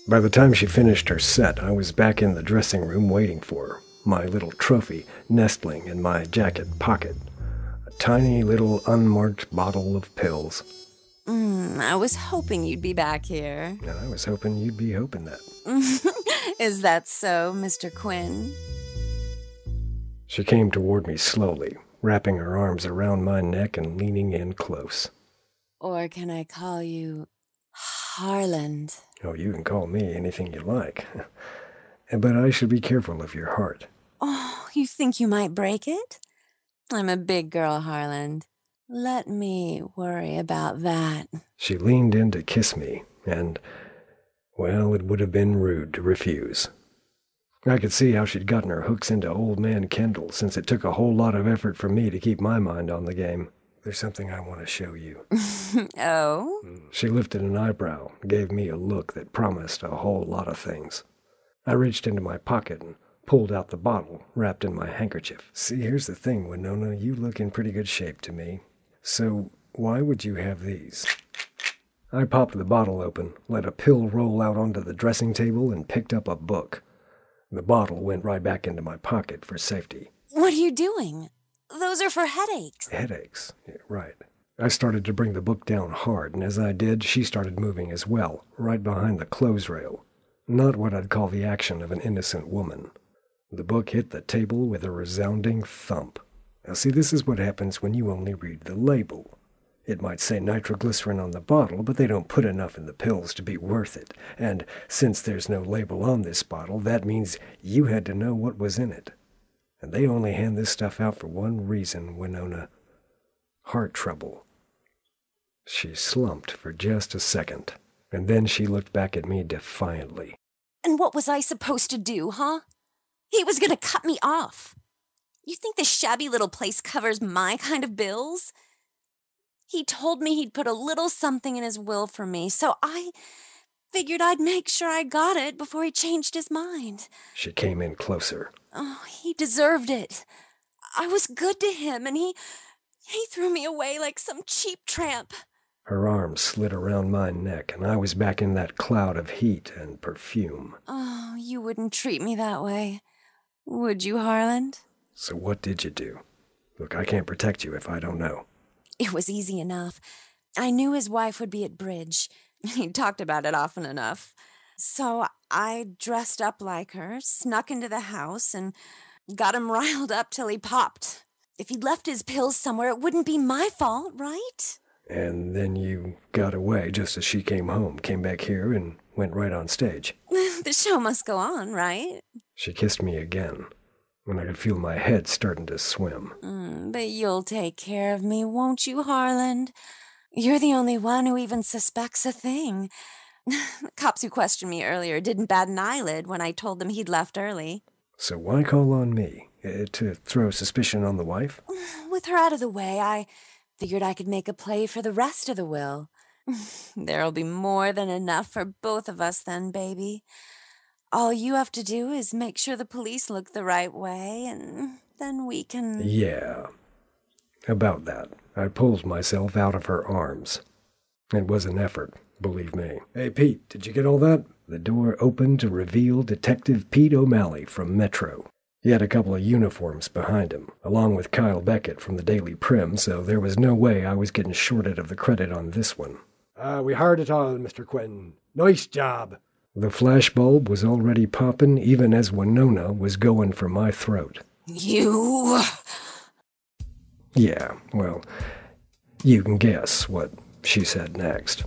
By the time she finished her set, I was back in the dressing room waiting for her, my little trophy nestling in my jacket pocket. A tiny little unmarked bottle of pills. I was hoping you'd be back here. And I was hoping you'd be hoping that. Is that so, Mr. Quinn? She came toward me slowly, wrapping her arms around my neck and leaning in close. Or can I call you Harland? Oh, you can call me anything you like. But I should be careful of your heart. Oh, you think you might break it? I'm a big girl, Harland. Let me worry about that. She leaned in to kiss me, and, well, it would have been rude to refuse. I could see how she'd gotten her hooks into old man Kendall, since it took a whole lot of effort for me to keep my mind on the game. There's something I want to show you. Oh? She lifted an eyebrow, gave me a look that promised a whole lot of things. I reached into my pocket and pulled out the bottle, wrapped in my handkerchief. See, here's the thing, Winona, you look in pretty good shape to me. So, why would you have these? I popped the bottle open, let a pill roll out onto the dressing table, and picked up a book. The bottle went right back into my pocket for safety. What are you doing? Those are for headaches. Headaches? Yeah, right. I started to bring the book down hard, and as I did, she started moving as well, right behind the clothes rail. Not what I'd call the action of an innocent woman. The book hit the table with a resounding thump. Now see, this is what happens when you only read the label. It might say nitroglycerin on the bottle, but they don't put enough in the pills to be worth it. And since there's no label on this bottle, that means you had to know what was in it. And they only hand this stuff out for one reason, Winona. Heart trouble. She slumped for just a second, and then she looked back at me defiantly. And what was I supposed to do, huh? He was going to cut me off. You think this shabby little place covers my kind of bills? He told me he'd put a little something in his will for me, so I figured I'd make sure I got it before he changed his mind. She came in closer. Oh, he deserved it. I was good to him, and he threw me away like some cheap tramp. Her arms slid around my neck, and I was back in that cloud of heat and perfume. Oh, you wouldn't treat me that way, would you, Harland? So what did you do? Look, I can't protect you if I don't know. It was easy enough. I knew his wife would be at bridge. He'd talked about it often enough. So I dressed up like her, snuck into the house, and got him riled up till he popped. If he'd left his pills somewhere, it wouldn't be my fault, right? And then you got away just as she came home, came back here, and went right on stage. The show must go on, right? She kissed me again, when I could feel my head starting to swim. But you'll take care of me, won't you, Harland? You're the only one who even suspects a thing. The cops who questioned me earlier didn't bat an eyelid when I told them he'd left early. So why call on me? To throw suspicion on the wife? With her out of the way, I figured I could make a play for the rest of the will. There'll be more than enough for both of us then, baby. All you have to do is make sure the police look the right way, and then we can... Yeah. About that, I pulled myself out of her arms. It was an effort, believe me. Hey, Pete, did you get all that? The door opened to reveal Detective Pete O'Malley from Metro. He had a couple of uniforms behind him, along with Kyle Beckett from the Daily Prim, so there was no way I was getting shorted of the credit on this one. We heard it all, Mr. Quinn. Nice job. The flashbulb was already popping, even as Winona was going for my throat. You... Yeah, well, you can guess what she said next.